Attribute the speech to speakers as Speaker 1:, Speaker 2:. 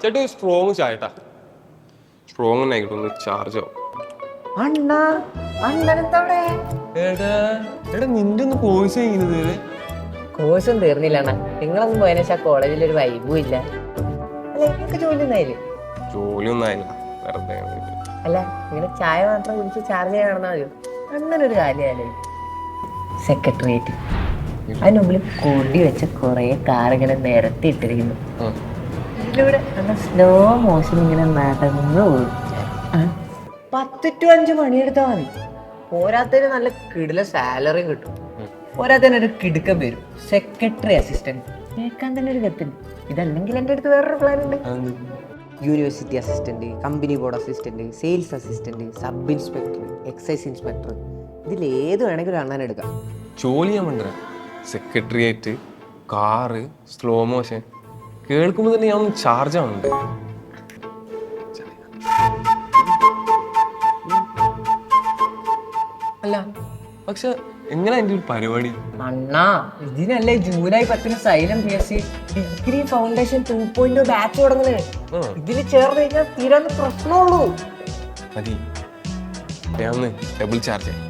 Speaker 1: ചേട്ടാ strong ചായട്ടാ. Strong തന്നെ ആയിക്കോട്ടെ, ഒന്ന് ചാർജ് ആവും. എടാ നിന്റെ ഒന്ന് കോഴ്സ് ചെയ്യുന്നത്
Speaker 2: കോഴ്സും തീർന്നില്ല അണ്ണാ. നിങ്ങളൊന്നും പോയതിനു ശേഷം കോളേജിൽ ഒരു വൈബും ഇല്ല. അല്ല നിങ്ങൾക്ക് ജോലി ഒന്നായില്ലേ?
Speaker 1: ജോലിയൊന്നും ആയില്ല, വെറുതെ.
Speaker 2: അല്ല ഇങ്ങനെ ചായ മാത്രം കുടിച്ച് ചാർജ് ചെയ്യാൻ നടന്നാൽ മതിയോ? അങ്ങനെ ഒരു കാര്യമല്ലേ സെക്രട്ടേറിയറ്റ്. അതിനുള്ളിൽ കൊടി വെച്ച കുറെ കാറിങ്ങനെ നിരത്തി ഇട്ടിരിക്കുന്നു. ഇതിലൂടെ സ്ലോ മോഷൻ ഇങ്ങനെ നടന്നു പോകും. 10 to 5 പണിയെടുത്താൽ മതി. പോരാത്തതിന് നല്ല കിടില സാലറി കിട്ടും. പോരാത്തതിന് ഒരു കിടുക്കം വരും, സെക്രട്ടറി അസിസ്റ്റന്റ്. കേൾക്കാൻ തന്നെ ഒരു ഗത്തിന്. ഇതല്ലെങ്കിൽ എൻ്റെ അടുത്ത് വേറൊരു പ്ലാൻ ഉണ്ട്. University assistant, company board assistant, sales assistant, sub inspector, excise inspector, ഇതിലേത് വേണമെങ്കിലും അണ്ണാൻ എടുക്കാം.
Speaker 1: ജോലി ചെയ്യാൻ വേണ്ട സെക്രട്ടേറിയറ്റ്, കാറ്, സ്ലോ മോഷൻ കേൾക്കുമ്പോൾ തന്നെ ഞാൻ ചാർജ് ആവുന്നുണ്ട്. അല്ല പക്ഷെ എങ്ങനെ എൻ്റെ ഒരു പരിപാടി?
Speaker 2: അണ്ണാ ഇതിനല്ലേ July 10 Xylem PSC degree foundation 2.0 batch തുടങ്ങുന്നത്. ഇതിൽ ചേർന്ന് കഴിഞ്ഞാൽ തീരാന്ന് പ്രശ്നമുള്ളൂ.
Speaker 1: മതി, ഞാൻ ഒന്ന് ഡബിൾ ചാർജ് ആയി.